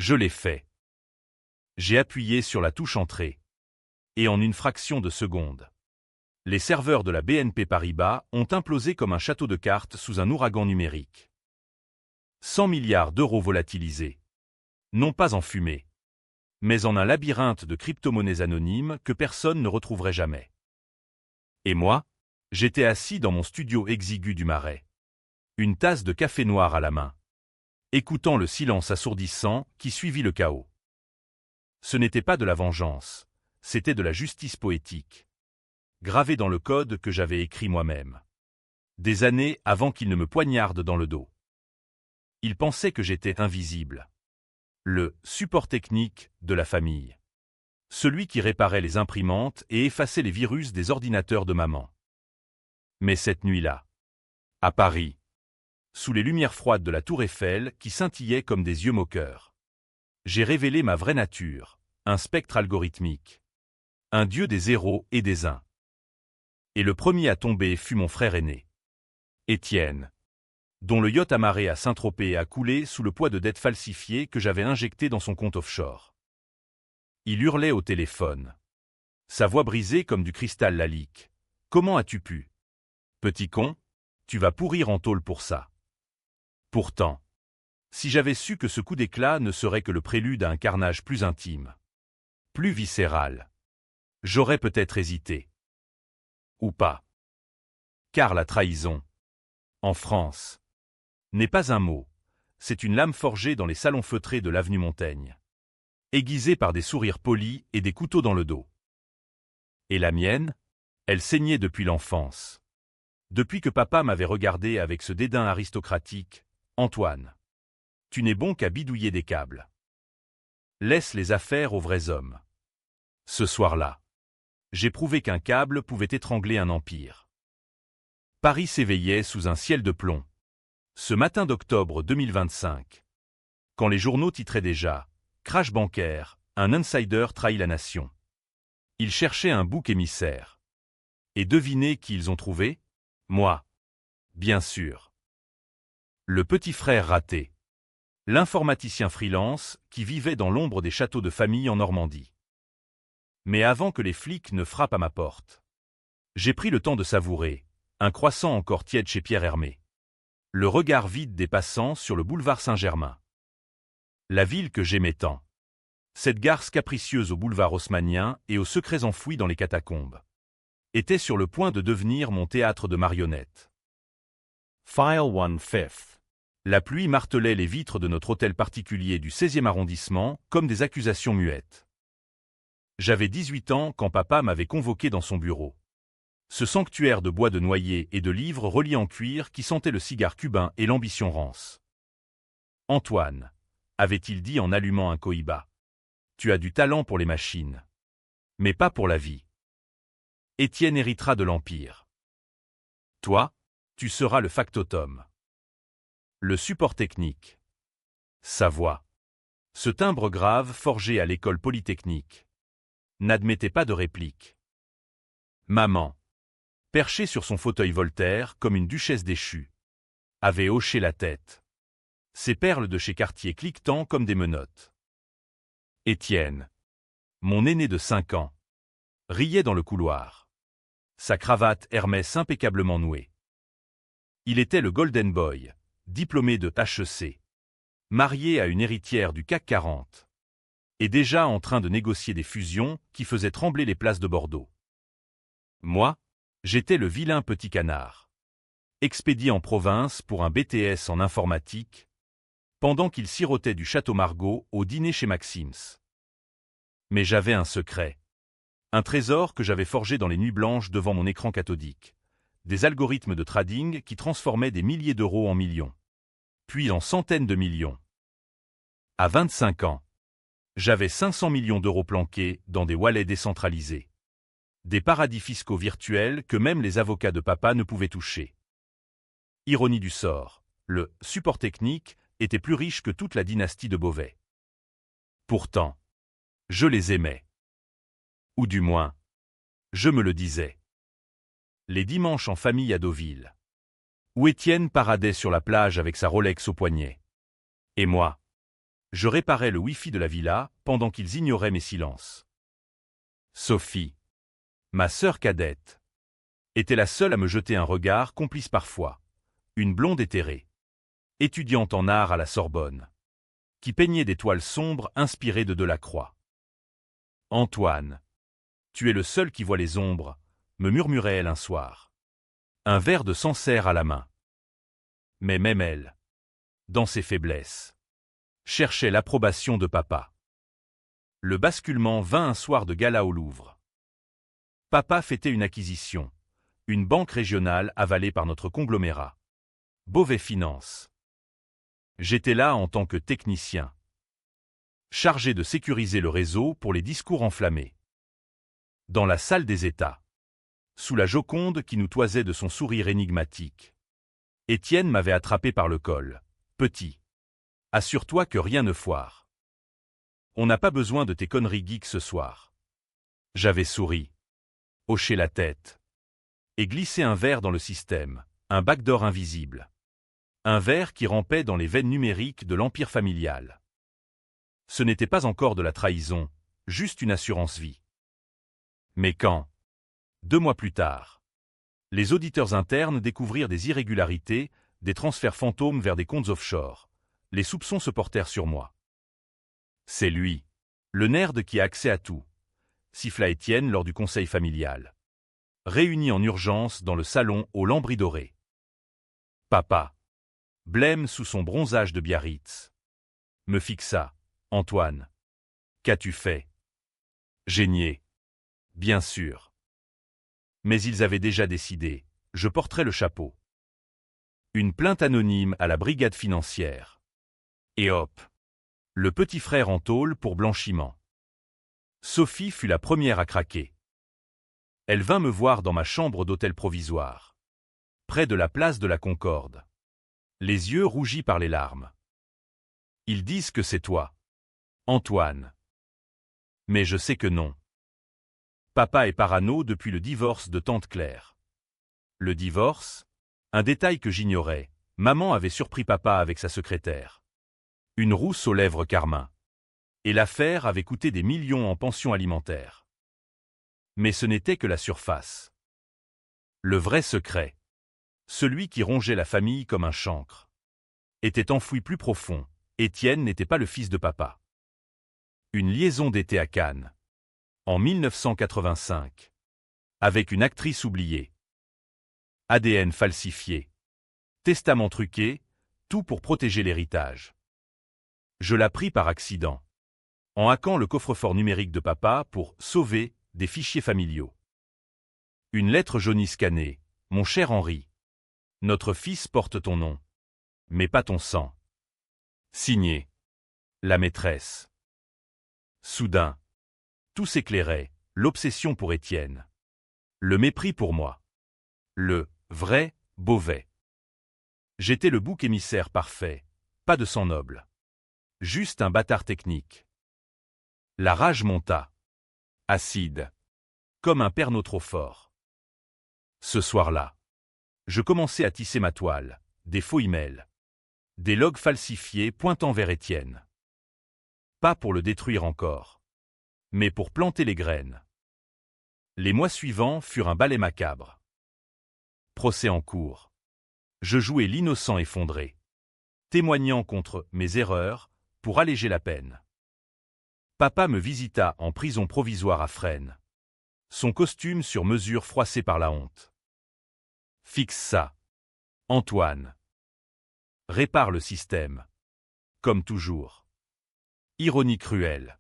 Je l'ai fait. J'ai appuyé sur la touche Entrée. Et en une fraction de seconde, les serveurs de la BNP Paribas ont implosé comme un château de cartes sous un ouragan numérique. 100 milliards d'euros volatilisés. Non pas en fumée, mais en un labyrinthe de crypto-monnaies anonymes que personne ne retrouverait jamais. Et moi, j'étais assis dans mon studio exigu du Marais, une tasse de café noir à la main, écoutant le silence assourdissant qui suivit le chaos. Ce n'était pas de la vengeance, c'était de la justice poétique, gravée dans le code que j'avais écrit moi-même, des années avant qu'il ne me poignarde dans le dos. Il pensait que j'étais invisible. Le support technique de la famille. Celui qui réparait les imprimantes et effaçait les virus des ordinateurs de maman. Mais cette nuit-là, à Paris, sous les lumières froides de la tour Eiffel qui scintillaient comme des yeux moqueurs, j'ai révélé ma vraie nature, un spectre algorithmique, un dieu des zéros et des uns. Et le premier à tomber fut mon frère aîné, Étienne, dont le yacht amarré à Saint-Tropez a coulé sous le poids de dettes falsifiées que j'avais injectées dans son compte offshore. Il hurlait au téléphone. Sa voix brisée comme du cristal lalique. « Comment as-tu pu ? Petit con, tu vas pourrir en tôle pour ça. » Pourtant, si j'avais su que ce coup d'éclat ne serait que le prélude à un carnage plus intime, plus viscéral, j'aurais peut-être hésité. Ou pas. Car la trahison, en France, n'est pas un mot, c'est une lame forgée dans les salons feutrés de l'avenue Montaigne, aiguisée par des sourires polis et des couteaux dans le dos. Et la mienne, elle saignait depuis l'enfance. Depuis que papa m'avait regardé avec ce dédain aristocratique, « Antoine, tu n'es bon qu'à bidouiller des câbles. Laisse les affaires aux vrais hommes. » Ce soir-là, j'ai prouvé qu'un câble pouvait étrangler un empire. Paris s'éveillait sous un ciel de plomb. Ce matin d'octobre 2025, quand les journaux titraient déjà « Crash bancaire, un insider trahit la nation ». Ils cherchaient un bouc émissaire. Et devinez qui ils ont trouvé ? Moi. Bien sûr. Le petit frère raté. L'informaticien freelance qui vivait dans l'ombre des châteaux de famille en Normandie. Mais avant que les flics ne frappent à ma porte, j'ai pris le temps de savourer un croissant encore tiède chez Pierre Hermé. Le regard vide des passants sur le boulevard Saint-Germain. La ville que j'aimais tant. Cette garce capricieuse au boulevard haussmannien et aux secrets enfouis dans les catacombes, était sur le point de devenir mon théâtre de marionnettes. File 1/5. La pluie martelait les vitres de notre hôtel particulier du 16e arrondissement comme des accusations muettes. J'avais 18 ans quand papa m'avait convoqué dans son bureau. Ce sanctuaire de bois de noyer et de livres reliés en cuir qui sentait le cigare cubain et l'ambition rance. « Antoine, » avait-il dit en allumant un cohiba, « tu as du talent pour les machines, mais pas pour la vie. Étienne héritera de l'Empire. Toi, tu seras le factotum. » Le support technique. Sa voix. Ce timbre grave forgé à l'école polytechnique n'admettait pas de réplique. Maman, perchée sur son fauteuil Voltaire comme une duchesse déchue, avait hoché la tête. Ses perles de chez Cartier cliquetant comme des menottes. Étienne, mon aîné de 5 ans, riait dans le couloir. Sa cravate Hermès impeccablement nouée. Il était le Golden Boy, diplômé de HEC, marié à une héritière du CAC 40, et déjà en train de négocier des fusions qui faisaient trembler les places de Bordeaux. Moi, j'étais le vilain petit canard, expédié en province pour un BTS en informatique, pendant qu'il sirotait du Château Margaux au dîner chez Maxim's. Mais j'avais un secret, un trésor que j'avais forgé dans les nuits blanches devant mon écran cathodique, des algorithmes de trading qui transformaient des milliers d'euros en millions, puis en centaines de millions. À 25 ans, j'avais 500 millions d'euros planqués dans des wallets décentralisés. Des paradis fiscaux virtuels que même les avocats de papa ne pouvaient toucher. Ironie du sort, le support technique était plus riche que toute la dynastie de Beauvais. Pourtant, je les aimais. Ou du moins, je me le disais. Les dimanches en famille à Deauville, où Étienne paradait sur la plage avec sa Rolex au poignet. Et moi, Je réparais le Wi-Fi de la villa pendant qu'ils ignoraient mes silences. Sophie, ma sœur cadette, était la seule à me jeter un regard complice parfois, une blonde éthérée, étudiante en art à la Sorbonne, qui peignait des toiles sombres inspirées de Delacroix. Antoine, tu es le seul qui voit les ombres, me murmurait-elle un soir. Un verre de Sancerre à la main. Mais même elle, dans ses faiblesses, cherchait l'approbation de papa. Le basculement vint un soir de gala au Louvre. Papa fêtait une acquisition, une banque régionale avalée par notre conglomérat. Beauvais Finance. J'étais là en tant que technicien, chargé de sécuriser le réseau pour les discours enflammés. Dans la salle des États, sous la Joconde qui nous toisait de son sourire énigmatique, Étienne m'avait attrapé par le col. Petit, assure-toi que rien ne foire. On n'a pas besoin de tes conneries geeks ce soir. J'avais souri, hoché la tête, et glissé un verre dans le système, un backdoor invisible. Un verre qui rampait dans les veines numériques de l'empire familial. Ce n'était pas encore de la trahison, juste une assurance vie. Mais quand, 2 mois plus tard, les auditeurs internes découvrirent des irrégularités, des transferts fantômes vers des comptes offshore, les soupçons se portèrent sur moi. C'est lui, le nerd qui a accès à tout, siffla Étienne lors du conseil familial. Réunis en urgence dans le salon aux lambris dorés. Papa, blême sous son bronzage de Biarritz, me fixa. Antoine, qu'as-tu fait? J'ai nié. Bien sûr. Mais ils avaient déjà décidé, je porterais le chapeau. Une plainte anonyme à la brigade financière. Et hop, le petit frère en tôle pour blanchiment. Sophie fut la première à craquer. Elle vint me voir dans ma chambre d'hôtel provisoire, près de la place de la Concorde, les yeux rougis par les larmes. Ils disent que c'est toi, Antoine. Mais je sais que non. Papa est parano depuis le divorce de tante Claire. Le divorce, un détail que j'ignorais, maman avait surpris papa avec sa secrétaire. Une rousse aux lèvres carmin. Et l'affaire avait coûté des millions en pension alimentaire. Mais ce n'était que la surface. Le vrai secret, celui qui rongeait la famille comme un chancre, était enfoui plus profond. Étienne n'était pas le fils de papa. Une liaison d'été à Cannes, en 1985, avec une actrice oubliée. ADN falsifié, testament truqué, tout pour protéger l'héritage. Je l'appris par accident, en hackant le coffre-fort numérique de papa pour sauver des fichiers familiaux. Une lettre jaunie scannée, mon cher Henri. Notre fils porte ton nom, mais pas ton sang. Signé. La maîtresse. Soudain, tout s'éclairait, l'obsession pour Étienne. Le mépris pour moi. Le vrai Beauvais. J'étais le bouc émissaire parfait, pas de sang noble. Juste un bâtard technique. La rage monta. Acide. Comme un perno trop fort. Ce soir-là, je commençais à tisser ma toile, des faux emails. Des logs falsifiés pointant vers Étienne. Pas pour le détruire encore, mais pour planter les graines. Les mois suivants furent un ballet macabre. Procès en cours. Je jouais l'innocent effondré, témoignant contre mes erreurs pour alléger la peine. Papa me visita en prison provisoire à Fresnes. Son costume sur mesure froissé par la honte. Fixe ça, Antoine. Répare le système. Comme toujours. Ironie cruelle.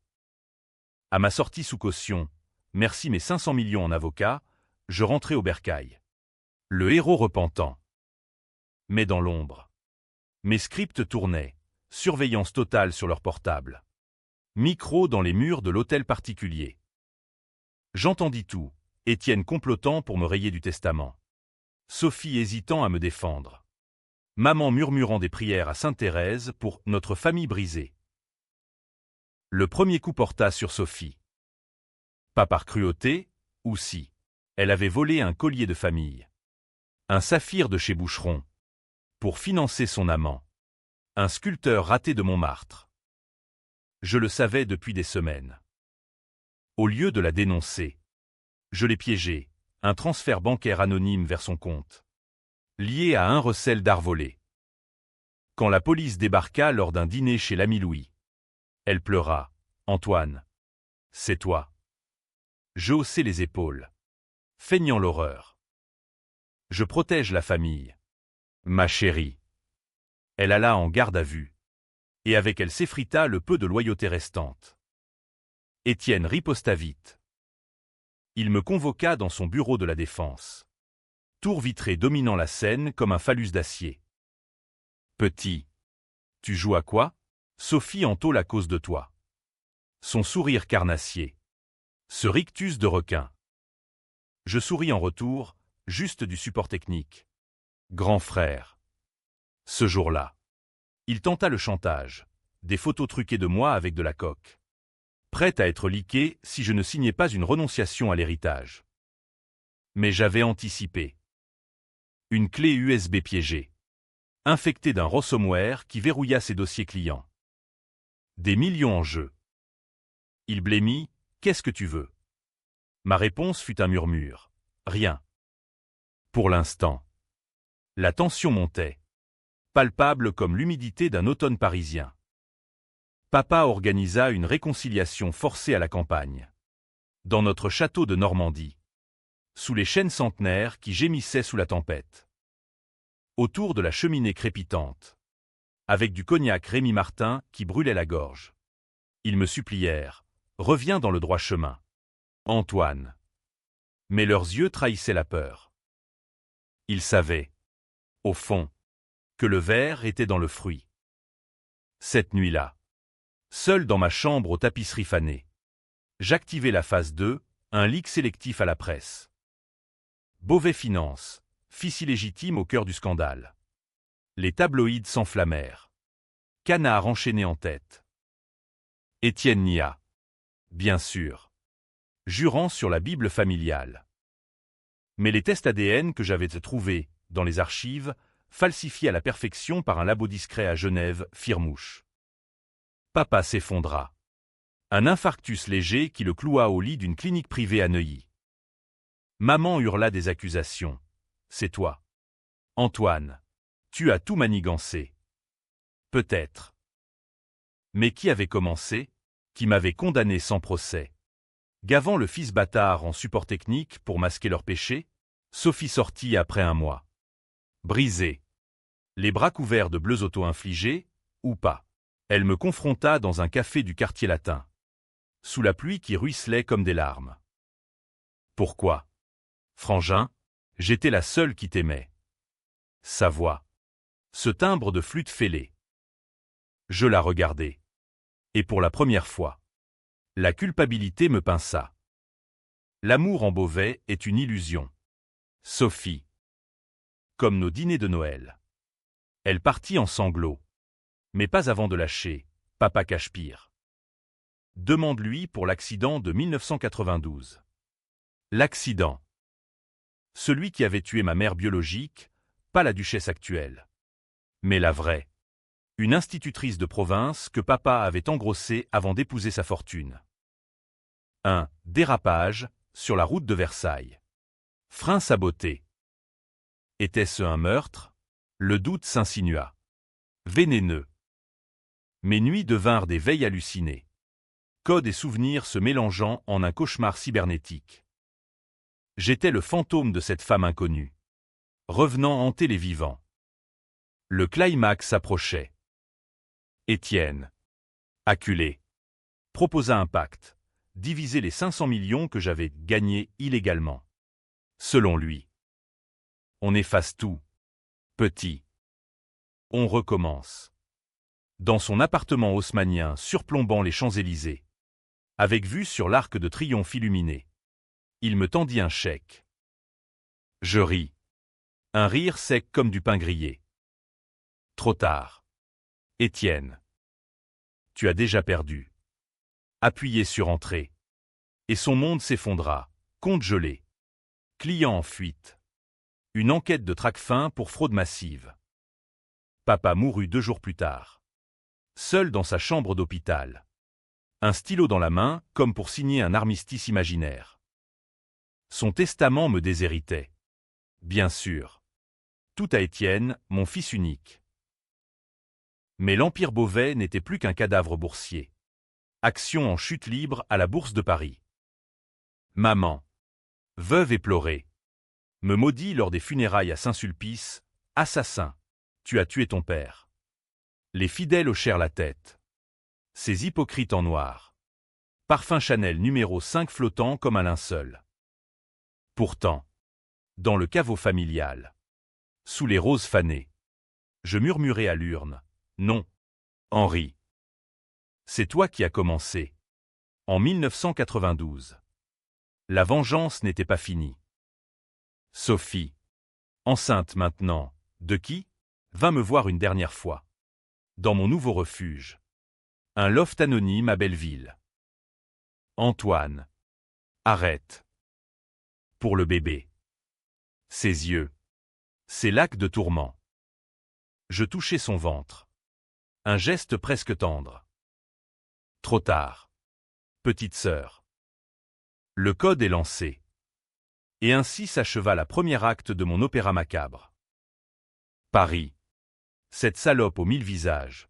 À ma sortie sous caution, merci mes 500 millions en avocat, je rentrai au bercail. Le héros repentant. Mais dans l'ombre. Mes scripts tournaient, surveillance totale sur leur portable. Micro dans les murs de l'hôtel particulier. J'entendis tout, Étienne complotant pour me rayer du testament. Sophie hésitant à me défendre. Maman murmurant des prières à Sainte-Thérèse pour notre famille brisée. Le premier coup porta sur Sophie. Pas par cruauté, ou si. Elle avait volé un collier de famille. Un saphir de chez Boucheron. Pour financer son amant. Un sculpteur raté de Montmartre. Je le savais depuis des semaines. Au lieu de la dénoncer, je l'ai piégée, un transfert bancaire anonyme vers son compte, lié à un recel d'art volé. Quand la police débarqua lors d'un dîner chez l'ami Louis, elle pleura. « Antoine, c'est toi. » Je haussai les épaules, feignant l'horreur. Je protège la famille. Ma chérie. Elle alla en garde à vue, et avec elle s'effrita le peu de loyauté restante. Étienne riposta vite. Il me convoqua dans son bureau de la Défense. Tour vitrée dominant la scène comme un phallus d'acier. Petit. Tu joues à quoi? Sophie en tôle à cause de toi. Son sourire carnassier. Ce rictus de requin. Je souris en retour, juste du support technique. Grand frère. Ce jour-là, il tenta le chantage. Des photos truquées de moi avec de la coque. Prête à être liquée si je ne signais pas une renonciation à l'héritage. Mais j'avais anticipé. Une clé USB piégée. Infectée d'un ransomware qui verrouilla ses dossiers clients. Des millions en jeu. Il blêmit. Qu'est-ce que tu veux? Ma réponse fut un murmure. Rien. Pour l'instant. La tension montait. Palpable comme l'humidité d'un automne parisien. Papa organisa une réconciliation forcée à la campagne. Dans notre château de Normandie. Sous les chênes centenaires qui gémissaient sous la tempête. Autour de la cheminée crépitante. Avec du cognac Rémy Martin qui brûlait la gorge. Ils me supplièrent. Reviens dans le droit chemin. Antoine. Mais leurs yeux trahissaient la peur. Ils savaient, au fond, que le ver était dans le fruit. Cette nuit-là, seul dans ma chambre aux tapisseries fanées, j'activai la phase 2, un leak sélectif à la presse. Beauvais Finance, fils illégitime au cœur du scandale. Les tabloïds s'enflammèrent. Canard enchaîné en tête. Étienne nia. Bien sûr. Jurant sur la Bible familiale. Mais les tests ADN que j'avais trouvés dans les archives, falsifiés à la perfection par un labo discret à Genève, firent mouche. Papa s'effondra. Un infarctus léger qui le cloua au lit d'une clinique privée à Neuilly. Maman hurla des accusations. C'est toi. Antoine. Tu as tout manigancé. Peut-être. Mais qui avait commencé? Qui m'avait condamné sans procès? Gavant le fils bâtard en support technique pour masquer leurs péchés? Sophie sortit après un mois. Brisée. Les bras couverts de bleus auto-infligés, ou pas. Elle me confronta dans un café du quartier latin. Sous la pluie qui ruisselait comme des larmes. Pourquoi? Frangin, j'étais la seule qui t'aimait. Sa voix. Ce timbre de flûte fêlée. Je la regardai. Et pour la première fois, la culpabilité me pinça. L'amour en Beauvais est une illusion. Sophie. Comme nos dîners de Noël. Elle partit en sanglots. Mais pas avant de lâcher, papa cache-pire. Demande-lui pour l'accident de 1992. L'accident. Celui qui avait tué ma mère biologique, pas la duchesse actuelle. Mais la vraie. Une institutrice de province que papa avait engrossée avant d'épouser sa fortune. Un dérapage sur la route de Versailles. Frein saboté. Était-ce un meurtre? Le doute s'insinua. Vénéneux. Mes nuits devinrent des veilles hallucinées. Codes et souvenirs se mélangeant en un cauchemar cybernétique. J'étais le fantôme de cette femme inconnue. Revenant hanter les vivants. Le climax s'approchait. Étienne, acculé, proposa un pacte, diviser les 500 millions que j'avais gagnés illégalement. Selon lui. On efface tout. Petit. On recommence. Dans son appartement haussmannien surplombant les Champs-Élysées. Avec vue sur l'Arc de Triomphe illuminé. Il me tendit un chèque. Je ris. Un rire sec comme du pain grillé. Trop tard. Étienne. Tu as déjà perdu. Appuyé sur entrée. Et son monde s'effondra. Compte gelé. Client en fuite. Une enquête de Tracfin pour fraude massive. Papa mourut 2 jours plus tard. Seul dans sa chambre d'hôpital. Un stylo dans la main, comme pour signer un armistice imaginaire. Son testament me déshéritait. Bien sûr. Tout à Étienne, mon fils unique. Mais l'Empire Beauvais n'était plus qu'un cadavre boursier. Action en chute libre à la Bourse de Paris. Maman, veuve éplorée, me maudit lors des funérailles à Saint-Sulpice. Assassin, tu as tué ton père. Les fidèles hochèrent la tête. Ces hypocrites en noir. Parfum Chanel numéro 5 flottant comme un linceul. Pourtant, dans le caveau familial, sous les roses fanées, je murmurais à l'urne, non, Henri. C'est toi qui as commencé. En 1992. La vengeance n'était pas finie. Sophie, enceinte maintenant, de qui? Vint me voir une dernière fois. Dans mon nouveau refuge. Un loft anonyme à Belleville. Antoine. Arrête. Pour le bébé. Ses yeux. Ses lacs de tourment. Je touchais son ventre. Un geste presque tendre. Trop tard. Petite sœur. Le code est lancé. Et ainsi s'acheva la première acte de mon opéra macabre. Paris. Cette salope aux 1000 visages.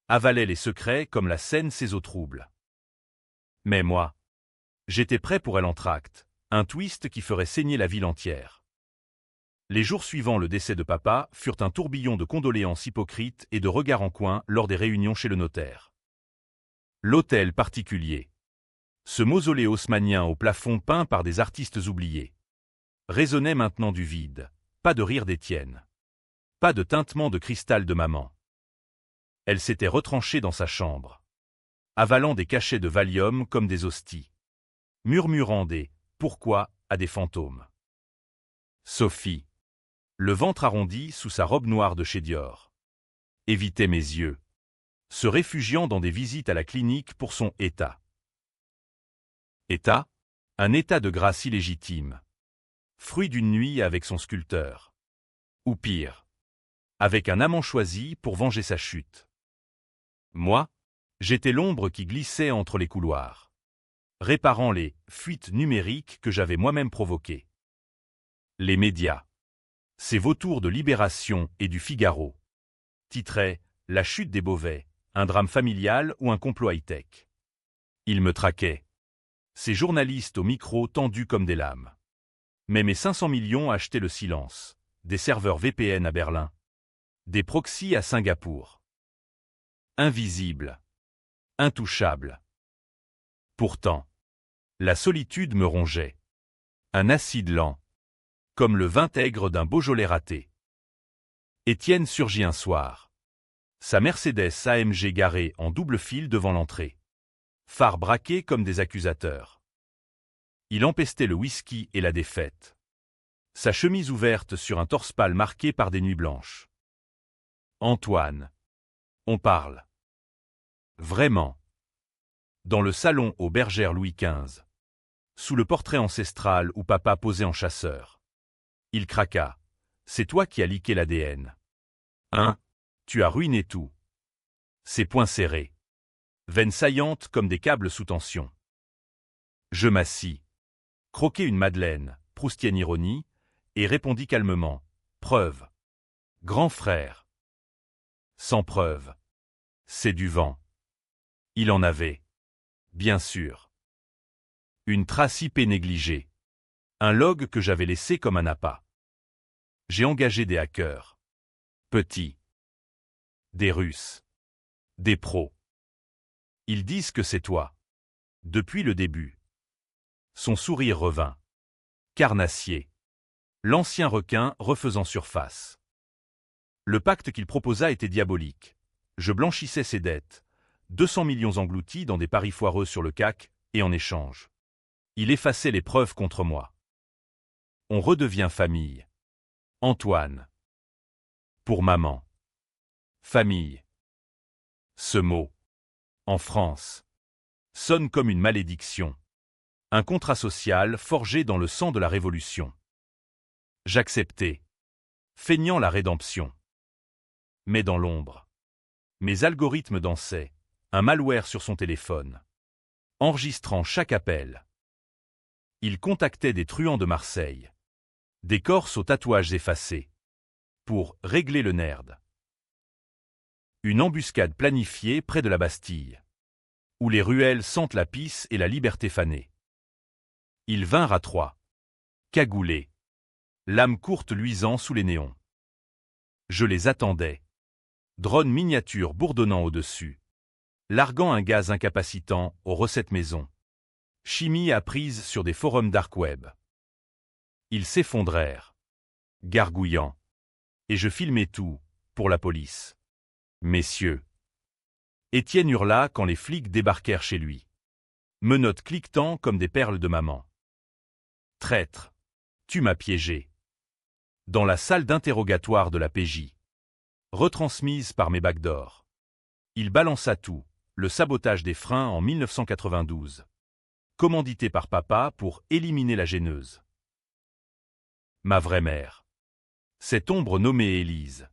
Avalait les secrets comme la Seine ses eaux troubles. Mais moi, j'étais prêt pour elle entr'acte, un twist qui ferait saigner la ville entière. Les jours suivant le décès de papa furent un tourbillon de condoléances hypocrites et de regards en coin lors des réunions chez le notaire. L'hôtel particulier. Ce mausolée haussmannien au plafond peint par des artistes oubliés. Résonnait maintenant du vide, pas de rire d'Étienne. Pas de tintement de cristal de maman. Elle s'était retranchée dans sa chambre, avalant des cachets de Valium comme des hosties, murmurant des « pourquoi » à des fantômes. Sophie, le ventre arrondi sous sa robe noire de chez Dior, évitait mes yeux, se réfugiant dans des visites à la clinique pour son état. État? Un état de grâce illégitime, fruit d'une nuit avec son sculpteur. Ou pire, avec un amant choisi pour venger sa chute. Moi, j'étais l'ombre qui glissait entre les couloirs, réparant les fuites numériques que j'avais moi-même provoquées. Les médias, ces vautours de Libération et du Figaro, titraient « La chute des Beauvais, un drame familial ou un complot high-tech ». Ils me traquaient. Ces journalistes au micro tendus comme des lames. Mais mes 500 millions achetaient le silence, des serveurs VPN à Berlin, des proxys à Singapour. Invisible, intouchable. Pourtant, la solitude me rongeait. Un acide lent, comme le vin-aigre d'un Beaujolais raté. Étienne surgit un soir. Sa Mercedes AMG garée en double fil devant l'entrée. Phares braqués comme des accusateurs. Il empestait le whisky et la défaite. Sa chemise ouverte sur un torse pâle marqué par des nuits blanches. Antoine. On parle. Vraiment. Dans le salon aux Bergères Louis XV. Sous le portrait ancestral où papa posait en chasseur. Il craqua. C'est toi qui as liqué l'ADN. Hein? Tu as ruiné tout. Ses poings serrés. Veines saillantes comme des câbles sous tension. Je m'assis. Croquai une madeleine, proustienne ironie, et répondis calmement. Preuve. Grand frère. Sans preuve. C'est du vent. Il en avait. Bien sûr. Une trace IP négligée. Un log que j'avais laissé comme un appât. J'ai engagé des hackers. Petits. Des Russes. Des pros. Ils disent que c'est toi. Depuis le début. Son sourire revint. Carnassier. L'ancien requin refaisant surface. Le pacte qu'il proposa était diabolique. Je blanchissais ses dettes. 200 millions engloutis dans des paris foireux sur le CAC, et en échange. Il effaçait les preuves contre moi. On redevient famille. Antoine. Pour maman. Famille. Ce mot, en France, sonne comme une malédiction. Un contrat social forgé dans le sang de la Révolution. J'acceptais, feignant la rédemption. Mais dans l'ombre, mes algorithmes dansaient, un malware sur son téléphone. enregistrant chaque appel. Il contactait des truands de Marseille, des Corses aux tatouages effacés, pour régler le nerd. Une embuscade planifiée près de la Bastille, où les ruelles sentent la pisse et la liberté fanée. Ils vinrent à Troyes, cagoulés, l'âme courte luisant sous les néons. Je les attendais, drone miniature bourdonnant au-dessus, larguant un gaz incapacitant aux recettes maison. Chimie apprise sur des forums dark web. Ils s'effondrèrent, gargouillant, et je filmais tout, pour la police. Messieurs. Étienne hurla quand les flics débarquèrent chez lui. Menottes cliquetant comme des perles de maman. Traître, tu m'as piégé. Dans la salle d'interrogatoire de la PJ. Retransmise par mes backdoors. Il balança tout, le sabotage des freins en 1992. Commandité par papa pour éliminer la gêneuse. Ma vraie mère. Cette ombre nommée Élise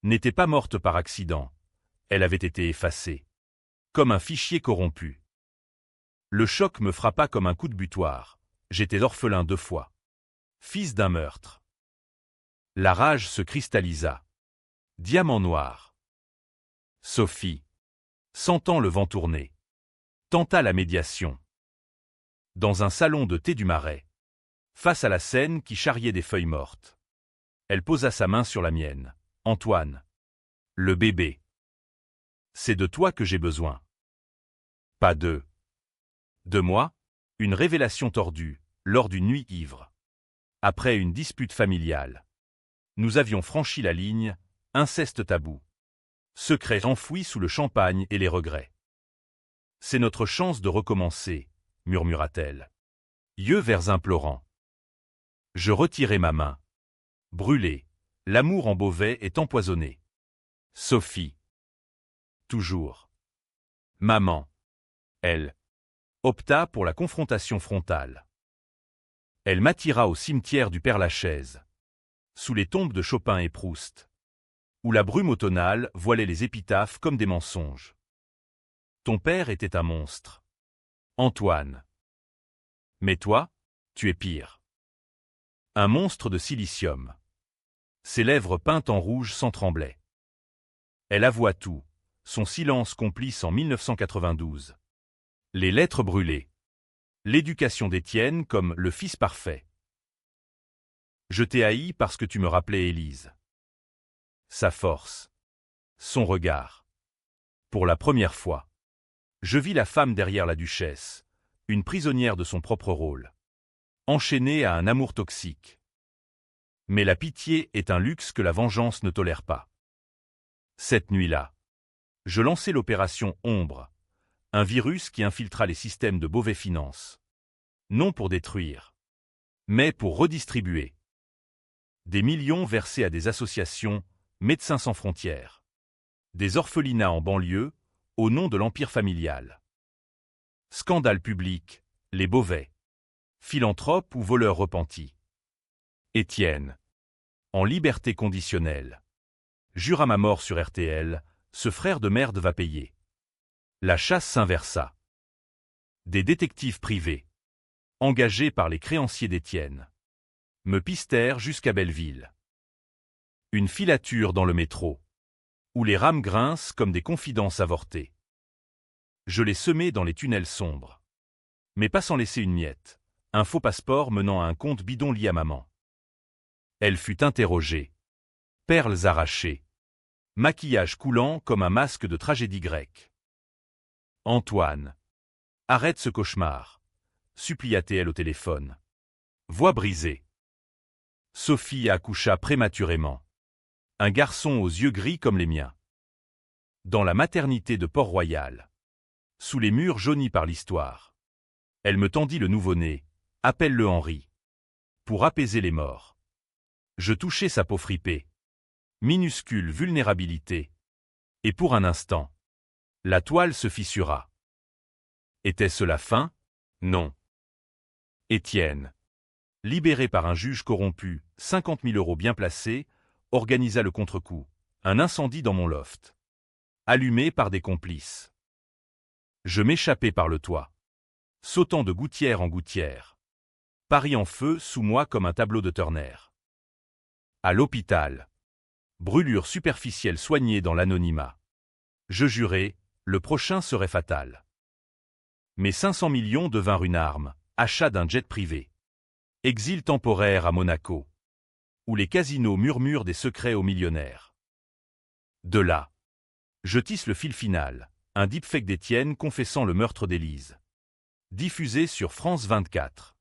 n'était pas morte par accident, elle avait été effacée. Comme un fichier corrompu. Le choc me frappa comme un coup de butoir, j'étais orphelin 2 fois. Fils d'un meurtre. La rage se cristallisa. Diamant noir. Sophie, sentant le vent tourner, tenta la médiation. Dans un salon de thé du Marais, face à la Seine qui charriait des feuilles mortes. Elle posa sa main sur la mienne. Antoine. Le bébé. C'est de toi que j'ai besoin. Pas de moi, une révélation tordue, lors d'une nuit ivre. Après une dispute familiale. Nous avions franchi la ligne, inceste tabou. Secret enfoui sous le champagne et les regrets. C'est notre chance de recommencer, murmura-t-elle. Yeux verts implorants. Je retirai ma main. Brûlé, l'amour en Beauvais est empoisonné. Sophie. Toujours. Maman. Elle opta pour la confrontation frontale. Elle m'attira au cimetière du Père-Lachaise, sous les tombes de Chopin et Proust, où la brume automnale voilait les épitaphes comme des mensonges. Ton père était un monstre. Antoine. Mais toi, tu es pire. Un monstre de silicium. Ses lèvres peintes en rouge s'en tremblaient. Elle avoua tout, son silence complice en 1992. Les lettres brûlées. L'éducation d'Étienne comme le fils parfait. Je t'ai haï parce que tu me rappelais Élise. Sa force. Son regard. Pour la première fois. Je vis la femme derrière la duchesse, une prisonnière de son propre rôle. Enchaînée à un amour toxique. Mais la pitié est un luxe que la vengeance ne tolère pas. Cette nuit-là, je lançai l'opération Ombre, un virus qui infiltra les systèmes de Beauvais Finance. Non pour détruire, mais pour redistribuer. Des millions versés à des associations, Médecins sans frontières. Des orphelinats en banlieue, au nom de l'empire familial. Scandale public, les Beauvais. Philanthrope ou voleur repenti. Étienne. En liberté conditionnelle. Jure à ma mort sur RTL, ce frère de merde va payer. La chasse s'inversa. Des détectives privés, engagés par les créanciers d'Étienne, me pistèrent jusqu'à Belleville. Une filature dans le métro, où les rames grincent comme des confidences avortées. Je les semai dans les tunnels sombres, mais pas sans laisser une miette, un faux passeport menant à un compte bidon lié à maman. Elle fut interrogée. Perles arrachées. Maquillage coulant comme un masque de tragédie grecque. Antoine. Arrête ce cauchemar, supplia-t-elle au téléphone. Voix brisée. Sophie accoucha prématurément. Un garçon aux yeux gris comme les miens. Dans la maternité de Port-Royal. Sous les murs jaunis par l'histoire. Elle me tendit le nouveau-né, appelle-le Henri. Pour apaiser les morts. Je touchai sa peau fripée. Minuscule vulnérabilité. Et pour un instant, la toile se fissura. Était-ce la fin? Non. Étienne, libéré par un juge corrompu, 50 000 € bien placés, organisa le contre-coup, un incendie dans mon loft. Allumé par des complices. Je m'échappai par le toit. sautant de gouttière en gouttière. Paris en feu sous moi comme un tableau de Turner. À l'hôpital. Brûlure superficielle soignée dans l'anonymat. Je jurais, le prochain serait fatal. Mais 500 millions devinrent une arme, achat d'un jet privé. Exil temporaire à Monaco. Où les casinos murmurent des secrets aux millionnaires. De là. Je tisse le fil final, un deepfake d'Étienne confessant le meurtre d'Élise. Diffusé sur France 24.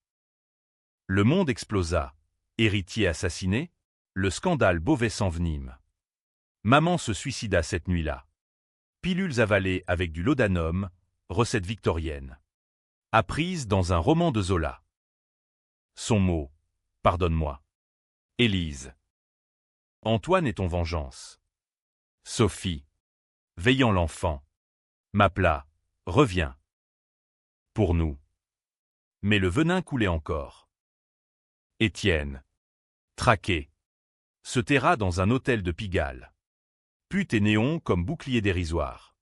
Le monde explosa. Héritier assassiné? Le scandale Beauvais s'envenime. Maman se suicida cette nuit-là. Pilules avalées avec du laudanum, recette victorienne. Apprise dans un roman de Zola. Son mot, pardonne-moi. Élise. Antoine est ton vengeance. Sophie. Veillant l'enfant. M'appela, reviens. Pour nous. Mais le venin coulait encore. Étienne. Traqué. Se terra dans un hôtel de Pigalle. Pute et néon comme bouclier dérisoire.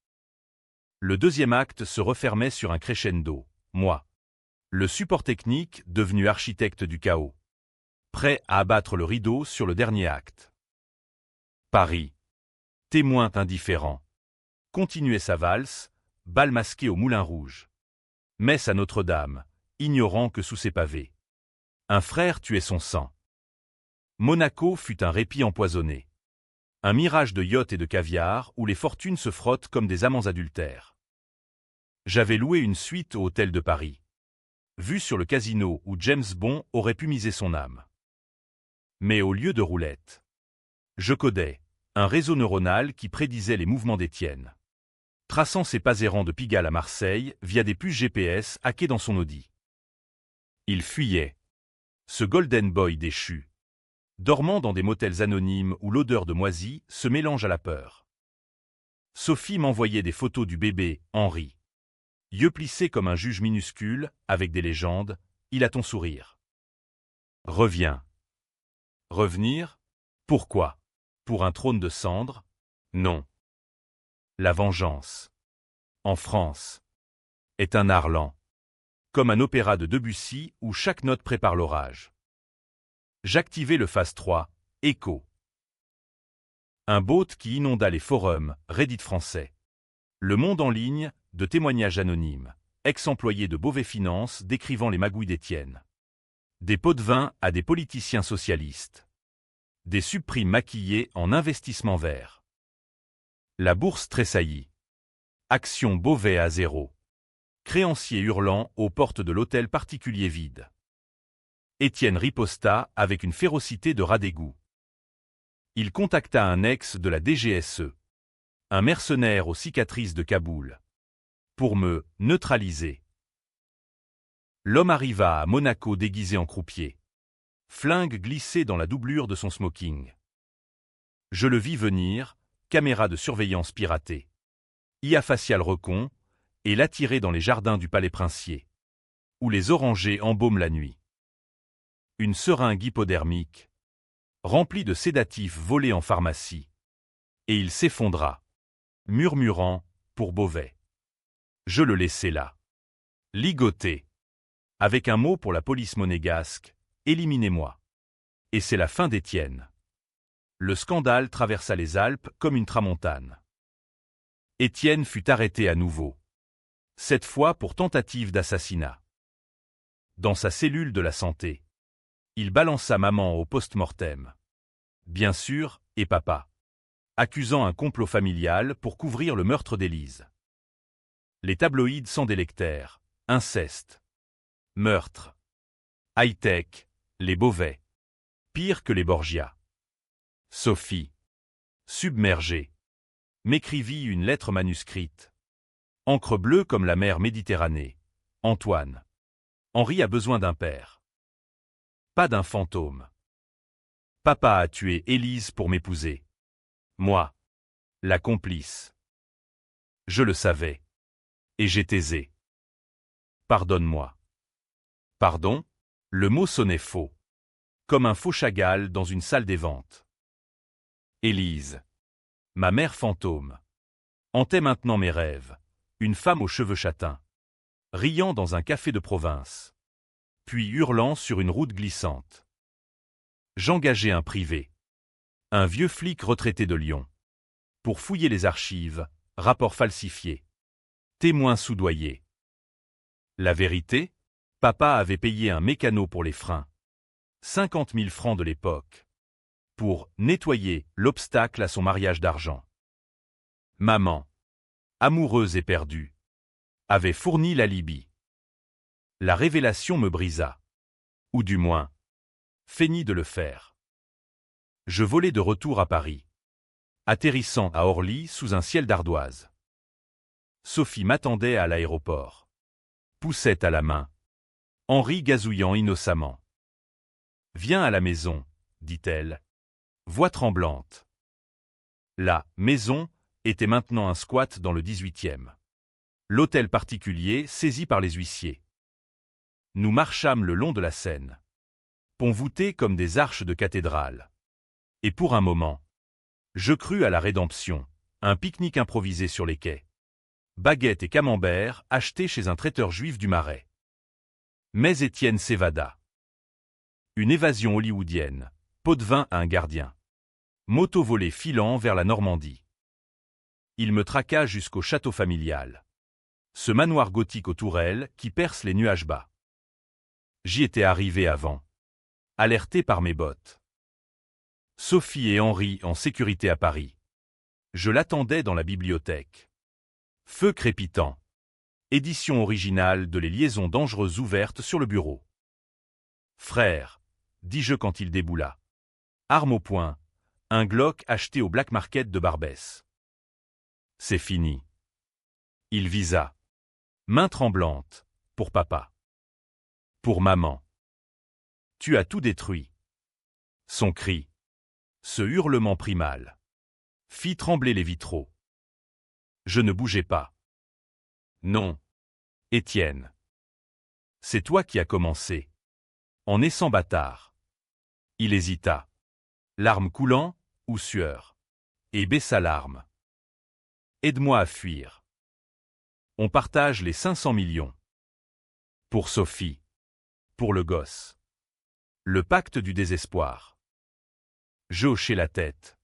Le deuxième acte se refermait sur un crescendo, moi. Le support technique devenu architecte du chaos. Prêt à abattre le rideau sur le dernier acte. Paris. Témoin indifférent. Continuait sa valse, bal masqué au Moulin Rouge. Messe à Notre-Dame, ignorant que sous ses pavés. Un frère tuait son sang. Monaco fut un répit empoisonné. Un mirage de yachts et de caviar où les fortunes se frottent comme des amants adultères. J'avais loué une suite au hôtel de Paris. Vue sur le casino où James Bond aurait pu miser son âme. Mais au lieu de roulette, je codais un réseau neuronal qui prédisait les mouvements d'Étienne. Traçant ses pas errants de Pigalle à Marseille via des puces GPS hackées dans son Audi. Il fuyait. Ce golden boy déchu. Dormant dans des motels anonymes où l'odeur de moisi se mélange à la peur. Sophie m'envoyait des photos du bébé, Henri. Yeux plissés comme un juge minuscule, avec des légendes, il a ton sourire. Reviens. Revenir? Pourquoi? Pour un trône de cendres? Non. La vengeance. En France. Est un art lent. Comme un opéra de Debussy où chaque note prépare l'orage. J'activai le phase 3, Écho. Un bot qui inonda les forums, Reddit français. Le Monde en ligne, de témoignages anonymes, ex-employés de Beauvais Finance décrivant les magouilles d'Étienne. Des pots de vin à des politiciens socialistes. Des subprimes maquillées en investissement vert. La bourse tressaillit. Action Beauvais à zéro. Créanciers hurlant aux portes de l'hôtel particulier vide. Étienne riposta avec une férocité de rat d'égout. Il contacta un ex de la DGSE. Un mercenaire aux cicatrices de Kaboul. Pour me neutraliser. L'homme arriva à Monaco déguisé en croupier. Flingue glissé dans la doublure de son smoking. Je le vis venir, caméra de surveillance piratée. IA facial recon, et l'attirer dans les jardins du palais princier. Où les orangers embaument la nuit. Une seringue hypodermique. Remplie de sédatifs volés en pharmacie. Et il s'effondra. Murmurant, pour Beauvais. Je le laissai là. Ligoté. Avec un mot pour la police monégasque, éliminez-moi. Et c'est la fin d'Étienne. Le scandale traversa les Alpes comme une tramontane. Étienne fut arrêté à nouveau. Cette fois pour tentative d'assassinat. Dans sa cellule de la santé. Il balança maman au post-mortem. Bien sûr, et papa. Accusant un complot familial pour couvrir le meurtre d'Élise. Les tabloïds s'en délectèrent. Inceste. Meurtre. High-tech. Les Beauvais. Pire que les Borgia. Sophie. Submergée. M'écrivit une lettre manuscrite. Encre bleue comme la mer Méditerranée. Antoine. Henri a besoin d'un père. Pas d'un fantôme. Papa a tué Élise pour m'épouser. Moi. La complice. Je le savais. Et j'ai taisé. Pardonne-moi. Pardon? Le mot sonnait faux. Comme un faux Chagall dans une salle des ventes. Élise. Ma mère fantôme. Hantait maintenant mes rêves. Une femme aux cheveux châtains. riant dans un café de province, puis hurlant sur une route glissante. J'engageai un privé, un vieux flic retraité de Lyon, pour fouiller les archives, rapports falsifiés, témoins soudoyés. La vérité, papa avait payé un mécano pour les freins, 50 000 francs de l'époque, pour nettoyer l'obstacle à son mariage d'argent. Maman, amoureuse et perdue, avait fourni l'alibi. La révélation me brisa, ou du moins, feignit de le faire. Je volai de retour à Paris, atterrissant à Orly sous un ciel d'ardoise. Sophie m'attendait à l'aéroport, poussette à la main, Henri gazouillant innocemment. « Viens à la maison, dit-elle, voix tremblante. La maison était maintenant un squat dans le 18e. L'hôtel particulier saisi par les huissiers. Nous marchâmes le long de la Seine, ponts voûtés comme des arches de cathédrale. Et pour un moment, je crus à la rédemption, un pique-nique improvisé sur les quais. Baguettes et camembert achetés chez un traiteur juif du Marais. Mais Étienne s'évada. Une évasion hollywoodienne, pot de vin à un gardien. Moto volée filant vers la Normandie. Il me traqua jusqu'au château familial. Ce manoir gothique aux tourelles qui perce les nuages bas. J'y étais arrivé avant, alerté par mes bottes. Sophie et Henri en sécurité à Paris. Je l'attendais dans la bibliothèque. Feu crépitant. Édition originale de Les Liaisons dangereuses ouvertes sur le bureau. Frère, dis-je quand il déboula. Arme au poing, un Glock acheté au Black Market de Barbès. C'est fini. Il visa. Main tremblante, pour papa. Pour maman. Tu as tout détruit. Son cri, ce hurlement primal, fit trembler les vitraux. Je ne bougeais pas. Non, Étienne. C'est toi qui as commencé. En naissant bâtard. Il hésita. Larmes coulant, ou sueur. Et baissa l'arme. Aide-moi à fuir. On partage les 500 millions. Pour Sophie. Pour le gosse. Le pacte du désespoir. Je hochai la tête.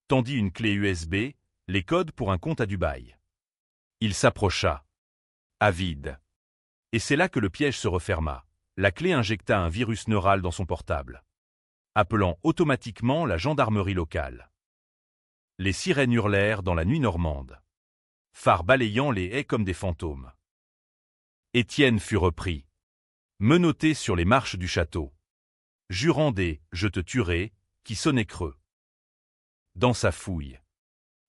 Tendis une clé USB, les codes pour un compte à Dubaï. Il s'approcha. Avide. Et c'est là que le piège se referma. La clé injecta un virus neural dans son portable, appelant automatiquement la gendarmerie locale. Les sirènes hurlèrent dans la nuit normande, phares balayant les haies comme des fantômes. Étienne fut repris, menotté sur les marches du château, jurant des « je te tuerai » qui sonnaient creux. Dans sa fouille,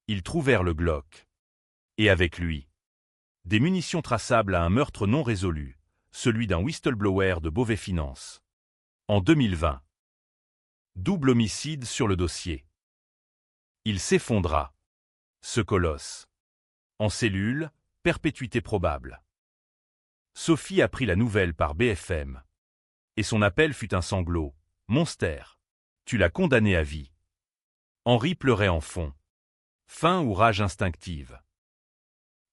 ils trouvèrent le Glock, et avec lui, des munitions traçables à un meurtre non résolu, celui d'un whistleblower de Beauvais Finance. En 2020. Double homicide sur le dossier. Il s'effondra. Ce colosse. En cellule, perpétuité probable. Sophie apprit la nouvelle par BFM. Et son appel fut un sanglot. Monster. Tu l'as condamné à vie. Henri pleurait en fond. Faim ou rage instinctive.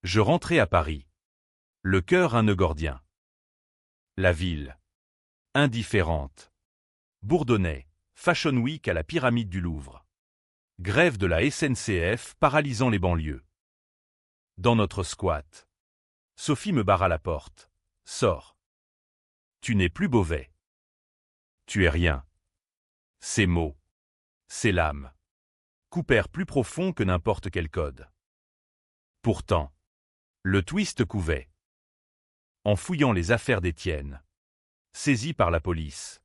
Je rentrai à Paris. Le cœur un nœud gordien. La ville. Indifférente. Bourdonnait. Fashion Week à la pyramide du Louvre. Grève de la SNCF paralysant les banlieues. Dans notre squat. Sophie me barra la porte. Sors. Tu n'es plus Beauvais. Tu es rien. Ces mots. Ces lames. Coupèrent plus profond que n'importe quel code. Pourtant. Le twist couvait. En fouillant les affaires d'Étienne, saisi par la police,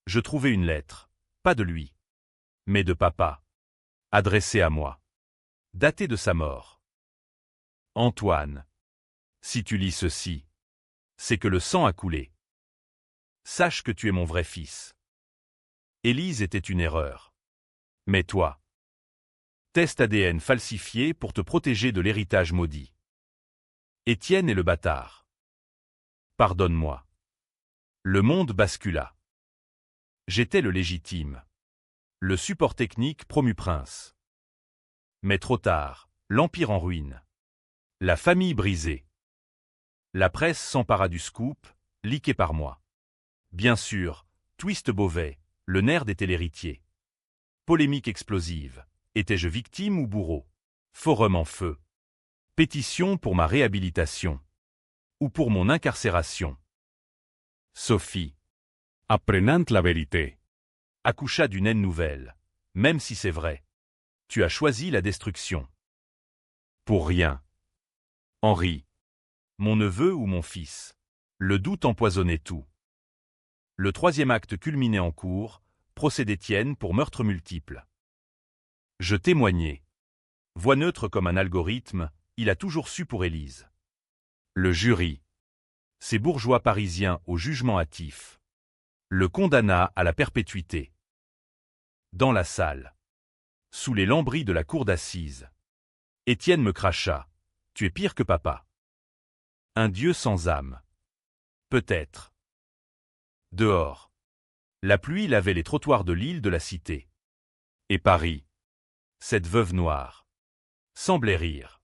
je trouvai une lettre, pas de lui, mais de papa, adressée à moi, datée de sa mort. Antoine, si tu lis ceci, c'est que le sang a coulé. Sache que tu es mon vrai fils. Élise était une erreur. Mais toi, test ADN falsifié pour te protéger de l'héritage maudit. Étienne est le bâtard. Pardonne-moi. Le monde bascula. J'étais le légitime. Le support technique promu prince. Mais trop tard, l'empire en ruine. La famille brisée. La presse s'empara du scoop, leaké par moi. Bien sûr, twist Beauvais, le nerd était l'héritier. Polémique explosive. Étais-je victime ou bourreau? Forum en feu. Pétition pour ma réhabilitation. Ou pour mon incarcération. Sophie, Apprenant la vérité. accoucha d'une haine nouvelle. Même si c'est vrai. Tu as choisi la destruction. Pour rien. Henri. Mon neveu ou mon fils. Le doute empoisonnait tout. Le troisième acte culminait en cours, procès d'Étienne pour meurtre multiple. Je témoignais. Voix neutre comme un algorithme, il a toujours su pour Élise. Le jury. Ces bourgeois parisiens au jugement hâtif. Le condamna à la perpétuité. Dans la salle. Sous les lambris de la cour d'assises. Étienne me cracha. Tu es pire que papa. Un dieu sans âme. Peut-être. Dehors. La pluie lavait les trottoirs de l'île de la Cité. Et Paris. Cette veuve noire. Semblait rire.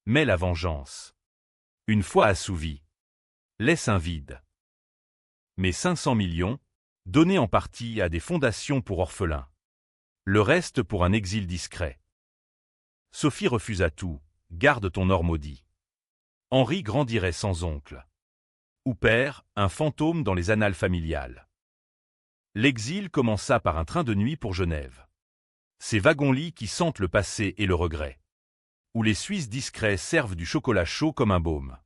Mais la vengeance. Une fois assouvie. Laisse un vide. Mes 500 millions, donnés en partie à des fondations pour orphelins. Le reste pour un exil discret. Sophie refusa tout, garde ton or maudit. Henri grandirait sans oncle. Ou père, un fantôme dans les annales familiales. L'exil commença par un train de nuit pour Genève. Ces wagons-lits qui sentent le passé et le regret. Où les Suisses discrets servent du chocolat chaud comme un baume.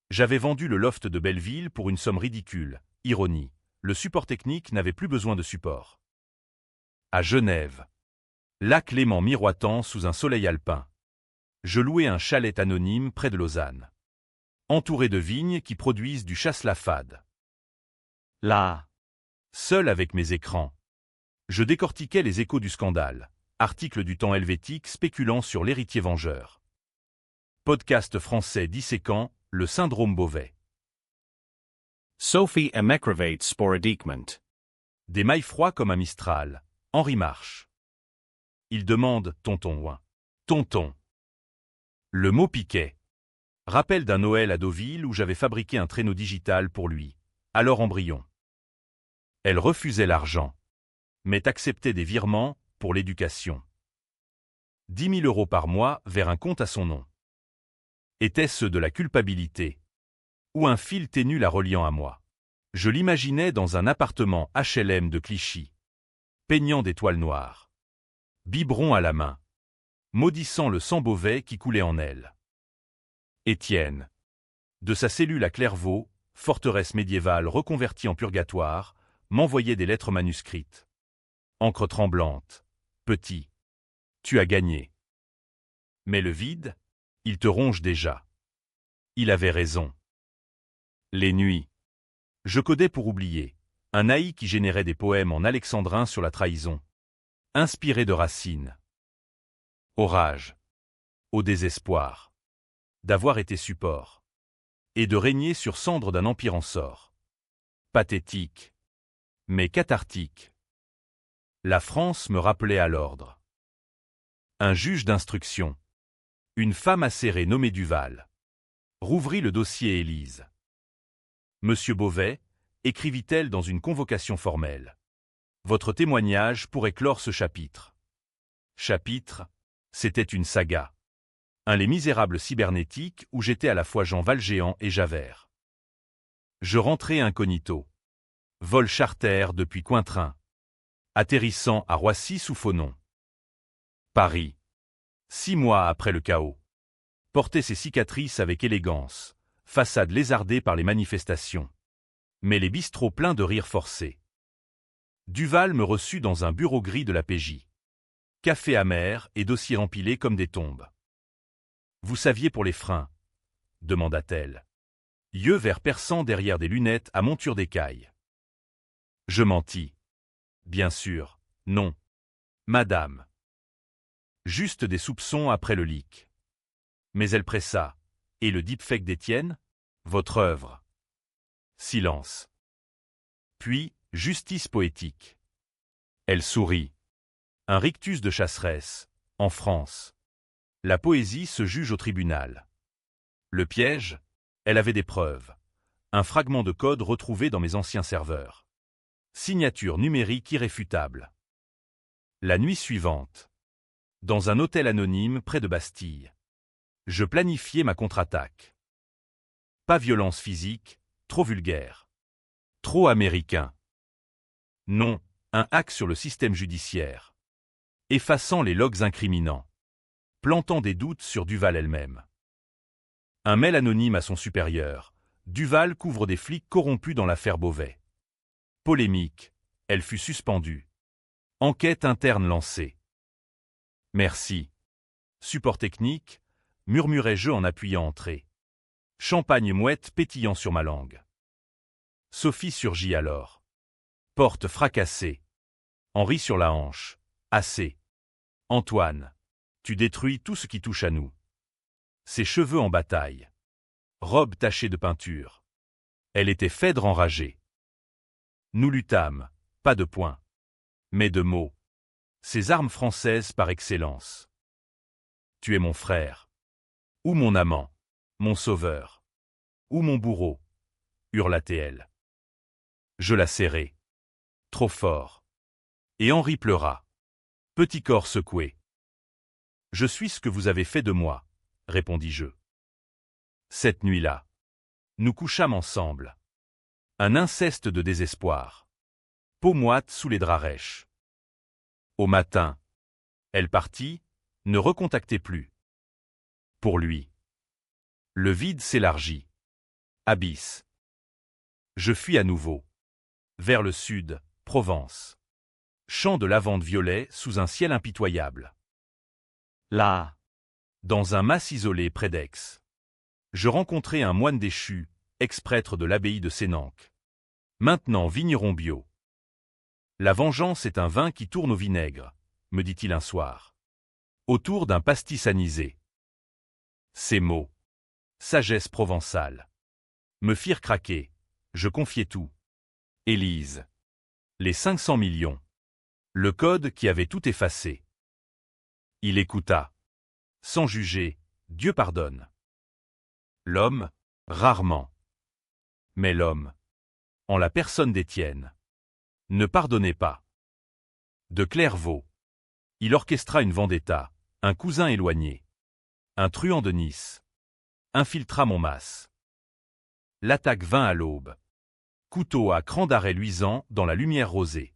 J'avais vendu le loft de Belleville pour une somme ridicule, ironie. Le support technique n'avait plus besoin de support. À Genève. Lac Léman miroitant sous un soleil alpin. Je louais un chalet anonyme près de Lausanne. Entouré de vignes qui produisent du chasse-la-fade. Là. Seul avec mes écrans. Je décortiquais les échos du scandale. Article du temps helvétique spéculant sur l'héritier vengeur. Podcast français disséquant le syndrome Beauvais. Sophie emecravate sporadiquement. Des mailles froids comme un mistral. Henri Marche. Il demande tonton ouin. Tonton. Le mot piquait. Rappel d'un Noël à Deauville où j'avais fabriqué un traîneau digital pour lui, alors embryon. Elle refusait l'argent, mais acceptait des virements pour l'éducation. 10 000 € par mois vers un compte à son nom. Était-ce de la culpabilité? Ou un fil ténu la reliant à moi? Je l'imaginais dans un appartement HLM de Clichy, peignant d'étoiles noires. Biberon à la main, maudissant le sang Beauvais qui coulait en elle. Étienne. De sa cellule à Clairvaux, forteresse médiévale reconvertie en purgatoire, m'envoyait des lettres manuscrites. Encre tremblante. Petit. Tu as gagné. Mais le vide, il te ronge déjà. Il avait raison. Les nuits. Je codais pour oublier. Un AI qui générait des poèmes en alexandrin sur la trahison. Inspiré de Racine. Orage. Au désespoir. D'avoir été support. Et de régner sur cendre d'un empire en sort. Pathétique. Mais cathartique. La France me rappelait à l'ordre. Un juge d'instruction. Une femme acérée nommée Duval. Rouvrit le dossier Élise. Monsieur Beauvais, écrivit-elle dans une convocation formelle. Votre témoignage pourrait clore ce chapitre. Chapitre, c'était une saga. Un Les Misérables cybernétiques où j'étais à la fois Jean Valjean et Javert. Je rentrais incognito. Vol charter depuis Cointrin. Atterrissant à Roissy sous faux nom. Paris. 6 mois après le chaos. Portait ses cicatrices avec élégance, façade lézardée par les manifestations. Mais les bistrots pleins de rires forcés. Duval me reçut dans un bureau gris de la PJ. Café amer et dossiers empilés comme des tombes. Vous saviez pour les freins, demanda-t-elle. Yeux verts perçants derrière des lunettes à monture d'écaille. Je mentis. Bien sûr, non. Madame. Juste des soupçons après le leak. Mais elle pressa. Et le deepfake d'Étienne? Votre œuvre. Silence. Puis, justice poétique. Elle sourit. Un rictus de chasseresse, en France. La poésie se juge au tribunal. Le piège? Elle avait des preuves. Un fragment de code retrouvé dans mes anciens serveurs. Signature numérique irréfutable. La nuit suivante. Dans un hôtel anonyme près de Bastille. Je planifiais ma contre-attaque. Pas violence physique, trop vulgaire. Trop américain. Non, un hack sur le système judiciaire. Effaçant les logs incriminants. Plantant des doutes sur Duval elle-même. Un mail anonyme à son supérieur. Duval couvre des flics corrompus dans l'affaire Beauvais. Polémique. Elle fut suspendue. Enquête interne lancée. Merci. Support technique, murmurai-je en appuyant entrée. Champagne mouette pétillant sur ma langue. Sophie surgit alors. Porte fracassée. Henri sur la hanche. Assez. Antoine. Tu détruis tout ce qui touche à nous. Ses cheveux en bataille. Robe tachée de peinture. Elle était Phèdre enragée. Nous luttâmes, pas de poings, mais de mots. Ces armes françaises par excellence. Tu es mon frère. Ou mon amant, mon sauveur. Ou mon bourreau, hurla-t-elle. Je la serrai. Trop fort. Et Henri pleura. Petit corps secoué. Je suis ce que vous avez fait de moi, répondis-je. Cette nuit-là, nous couchâmes ensemble. Un inceste de désespoir. Peau moite sous les draps rêches. Au matin, elle partit, ne recontactait plus. Pour lui. Le vide s'élargit. Abysse. Je fuis à nouveau. Vers le sud, Provence. Champ de lavande violet sous un ciel impitoyable. Là, dans un mas isolé près d'Aix, je rencontrai un moine déchu, ex-prêtre de l'abbaye de Sénanque. Maintenant vigneron bio. La vengeance est un vin qui tourne au vinaigre, me dit-il un soir. Autour d'un pastis anisé. Ces mots, sagesse provençale, me firent craquer, je confiai tout. Élise. Les 500 millions. Le code qui avait tout effacé. Il écouta. Sans juger, Dieu pardonne. L'homme, rarement. Mais l'homme, en la personne d'Étienne, ne pardonnait pas. De Clairvaux, il orchestra une vendetta, un cousin éloigné. Un truand de Nice. Infiltra Montmasse. L'attaque vint à l'aube. Couteau à cran d'arrêt luisant dans la lumière rosée.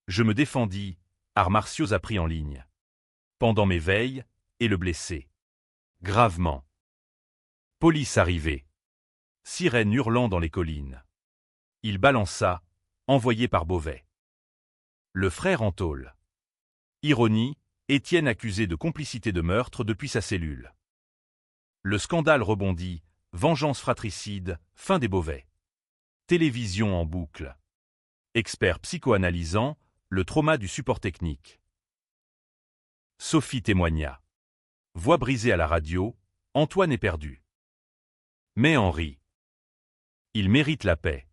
Je me défendis, arts martiaux appris en ligne. Pendant mes veilles, et le blessé. Gravement. Police arrivée. Sirène hurlant dans les collines. Il balança, envoyé par Beauvais. Le frère en tôle. Ironie, Étienne accusé de complicité de meurtre depuis sa cellule. Le scandale rebondit, vengeance fratricide, fin des Beauvais. Télévision en boucle. Expert psychoanalysant, le trauma du support technique. Sophie témoigna. Voix brisée à la radio, Antoine est perdu. Mais Henri. Il mérite la paix.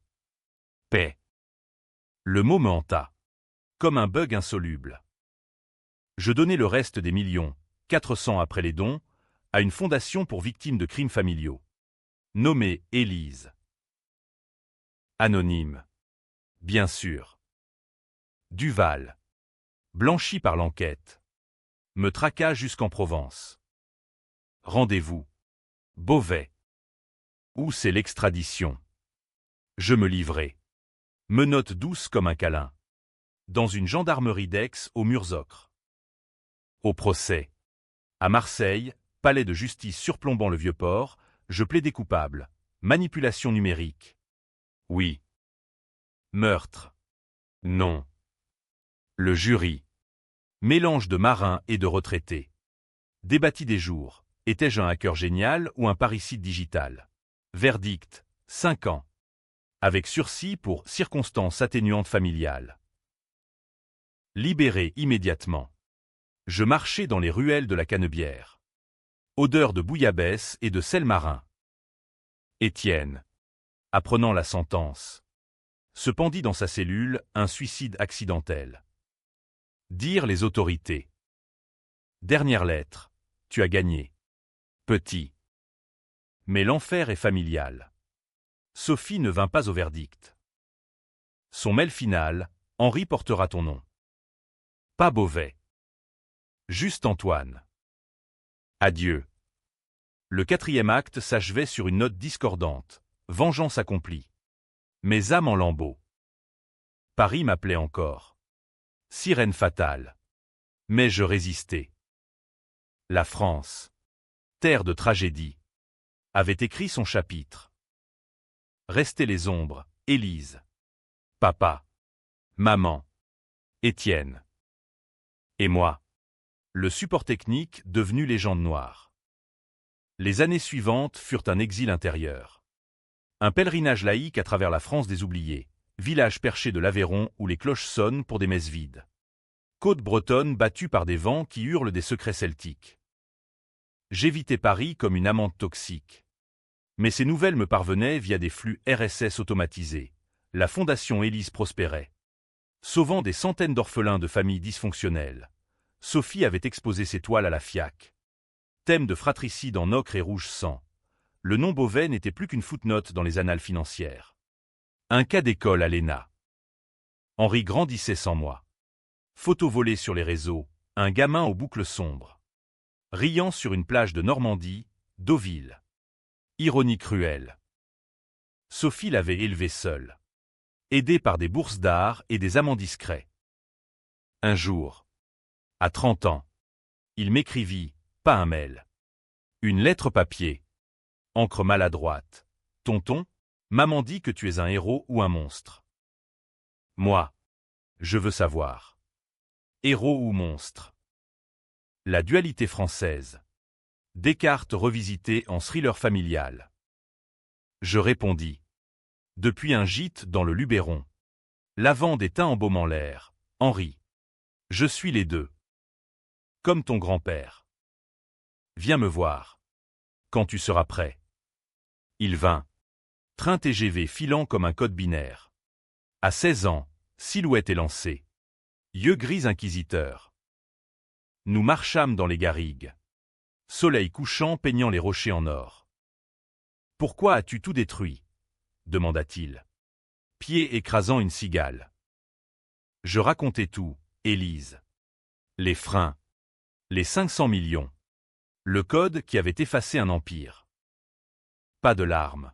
Paix. Le mot me hanta. Comme un bug insoluble. Je donnai le reste des millions, 400 après les dons, à une fondation pour victimes de crimes familiaux. Nommée Élise. Anonyme. Bien sûr. Duval. Blanchi par l'enquête. Me traqua jusqu'en Provence. Rendez-vous. Beauvais. Où c'est l'extradition? Je me livrai. Menottes douces comme un câlin. Dans une gendarmerie d'Aix aux murs ocre. Au procès. À Marseille, palais de justice surplombant le Vieux-Port, je plaidais coupable. Manipulation numérique. Oui. Meurtre. Non. Le jury. Mélange de marins et de retraités. Débattit des jours. Étais-je un hacker génial ou un parricide digital? Verdict. 5 ans. Avec sursis pour circonstances atténuantes familiales. Libéré immédiatement. Je marchais dans les ruelles de la Canebière. Odeur de bouillabaisse et de sel marin. Étienne, apprenant la sentence, se pendit dans sa cellule, un suicide accidentel. Dire les autorités. Dernière lettre, tu as gagné. Petit. Mais l'enfer est familial. Sophie ne vint pas au verdict. Son mail final, Henri portera ton nom. Pas Beauvais. Juste Antoine. Adieu. Le 4e acte s'achevait sur une note discordante. Vengeance accomplie. Mes âmes en lambeaux. Paris m'appelait encore. Sirène fatale. Mais je résistais. La France, terre de tragédie, avait écrit son chapitre. Restaient les ombres, Élise, papa, maman, Étienne. Et moi, le support technique devenu légende noire. Les années suivantes furent un exil intérieur. Un pèlerinage laïque à travers la France des oubliés, village perché de l'Aveyron où les cloches sonnent pour des messes vides. Côte bretonne battue par des vents qui hurlent des secrets celtiques. J'évitais Paris comme une amante toxique. Mais ces nouvelles me parvenaient via des flux RSS automatisés. La fondation Élise prospérait. Sauvant des centaines d'orphelins de familles dysfonctionnelles, Sophie avait exposé ses toiles à la FIAC. Thème de fratricide en ocre et rouge sang. Le nom Beauvais n'était plus qu'une footnote dans les annales financières. Un cas d'école à l'ENA. Henri grandissait sans moi. Photos volées sur les réseaux, un gamin aux boucles sombres. Riant sur une plage de Normandie, Deauville. Ironie cruelle. Sophie l'avait élevé seule. Aidée par des bourses d'art et des amants discrets. Un jour, à 30 ans, il m'écrivit, pas un mail. Une lettre papier. Encre maladroite. Tonton, maman dit que tu es un héros ou un monstre. Moi, je veux savoir. Héros ou monstre? La dualité française. Descartes revisité en thriller familial. Je répondis. Depuis un gîte dans le Luberon. Lavande et teint embaumant l'air. Henri. Je suis les deux. Comme ton grand-père. Viens me voir. Quand tu seras prêt. Il vint. Train TGV filant comme un code binaire. À 16 ans, silhouette élancée. Yeux gris inquisiteurs. Nous marchâmes dans les garrigues. Soleil couchant peignant les rochers en or. Pourquoi as-tu tout détruit? Demanda-t-il. Pied écrasant une cigale. Je racontais tout, Élise. Les freins. Les 500 millions. Le code qui avait effacé un empire. Pas de larmes.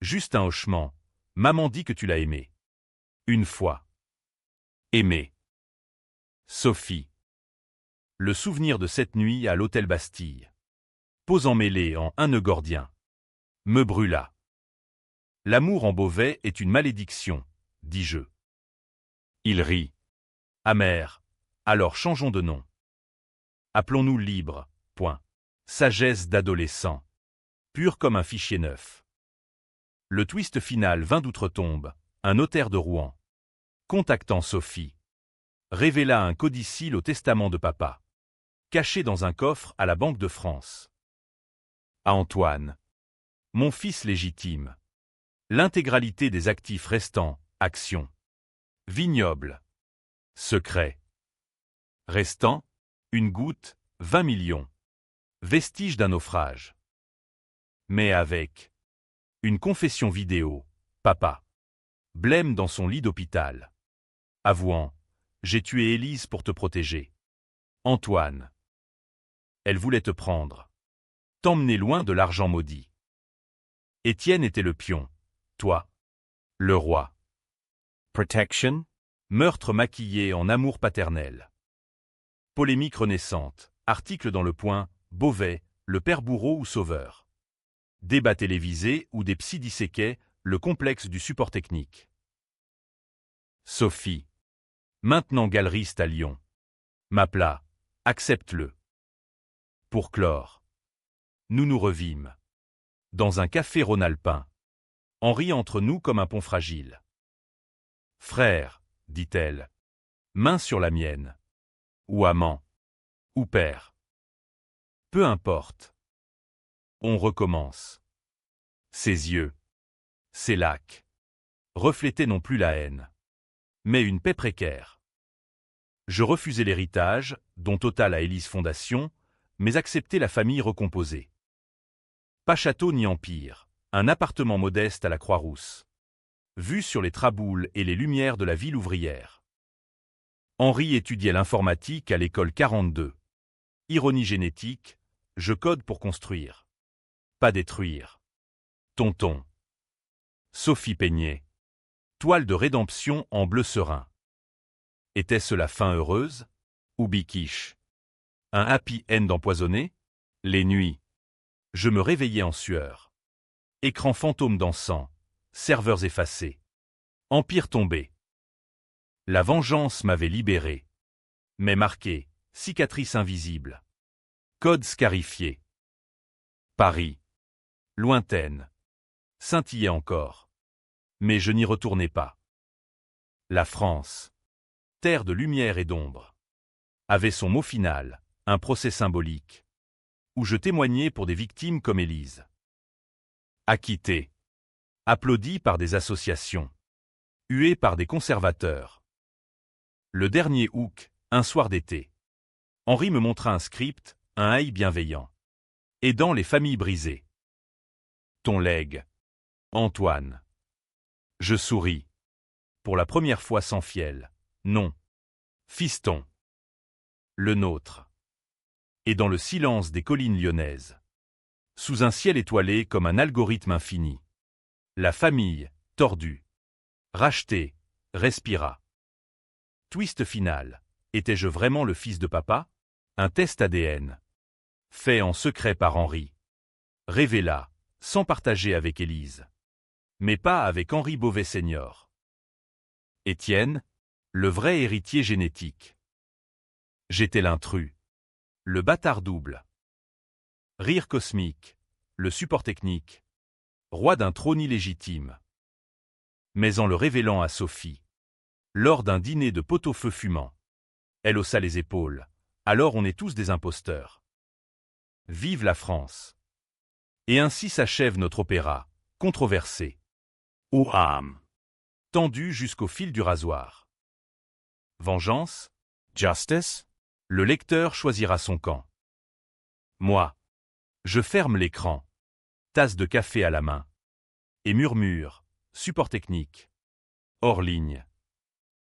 Juste un hochement. Maman dit que tu l'as aimé. Une fois. Aimé. Sophie. Le souvenir de cette nuit à l'hôtel Bastille. Posant mêlé en un nœud gordien. Me brûla. L'amour en Beauvais est une malédiction, dis-je. Il rit. Amer. Alors changeons de nom. Appelons-nous libre. Point. Sagesse d'adolescent. Pure comme un fichier neuf. Le twist final vint d'outre-tombe, un notaire de Rouen. Contactant Sophie. Révéla un codicille au testament de papa. Caché dans un coffre à la Banque de France. À Antoine. Mon fils légitime. L'intégralité des actifs restants, actions. Vignoble. Secret. Restant, une goutte, 20 millions. Vestige d'un naufrage. Mais avec. Une confession vidéo, papa. Blême dans son lit d'hôpital. Avouant. J'ai tué Élise pour te protéger. Antoine. Elle voulait te prendre. T'emmener loin de l'argent maudit. Étienne était le pion. Toi. Le roi. Protection? Meurtre maquillé en amour paternel. Polémique renaissante. Article dans Le Point. Beauvais, le père bourreau ou sauveur. Débat télévisé où des psys disséquaient le complexe du support technique. Sophie. Maintenant galeriste à Lyon. M'appela. Accepte-le. Pour clore. Nous nous revîmes. Dans un café rhône-alpin. Henri entre nous comme un pont fragile. Frère, dit-elle. Main sur la mienne. Ou amant. Ou père. Peu importe. On recommence. Ses yeux. Ses lacs. Reflétaient non plus la haine. Mais une paix précaire. Je refusai l'héritage, dont Total à Élise Fondation, mais acceptai la famille recomposée. Pas château ni empire, un appartement modeste à la Croix-Rousse. Vue sur les traboules et les lumières de la ville ouvrière. Henri étudiait l'informatique à l'école 42. Ironie génétique, je code pour construire. Pas détruire. Tonton. Sophie peignait. Toile de rédemption en bleu serein. Était-ce la fin heureuse? Ou biquiche? Un happy end empoisonné? Les nuits. Je me réveillais en sueur. Écran fantôme dansant. Serveurs effacés. Empire tombé. La vengeance m'avait libéré. Mais marqué, cicatrice invisible. Code scarifié. Paris. Lointaine. Scintillait encore. Mais je n'y retournais pas. La France. Terre de lumière et d'ombre. Avait son mot final, un procès symbolique. Où je témoignais pour des victimes comme Élise. Acquitté. Applaudi par des associations. Hué par des conservateurs. Le dernier hook, un soir d'été. Henri me montra un script, un haï bienveillant. Aidant les familles brisées. Ton legs. Antoine. Je souris. Pour la première fois sans fiel. Non. Fiston. Le nôtre. Et dans le silence des collines lyonnaises. Sous un ciel étoilé comme un algorithme infini. La famille, tordue. Rachetée, respira. Twist final. Étais-je vraiment le fils de papa? Un test ADN. Fait en secret par Henri. Révéla, sans partager avec Élise. Mais pas avec Henri Beauvais senior. Étienne, le vrai héritier génétique. J'étais l'intrus. Le bâtard double. Rire cosmique, le support technique. Roi d'un trône illégitime. Mais en le révélant à Sophie. Lors d'un dîner de pot-au-feu fumant. Elle haussa les épaules. Alors on est tous des imposteurs. Vive la France. Et ainsi s'achève notre opéra, controversé. Ouham. Tendu jusqu'au fil du rasoir. Vengeance? Justice? Le lecteur choisira son camp. Moi. Je ferme l'écran. Tasse de café à la main. Et murmure, support technique. Hors ligne.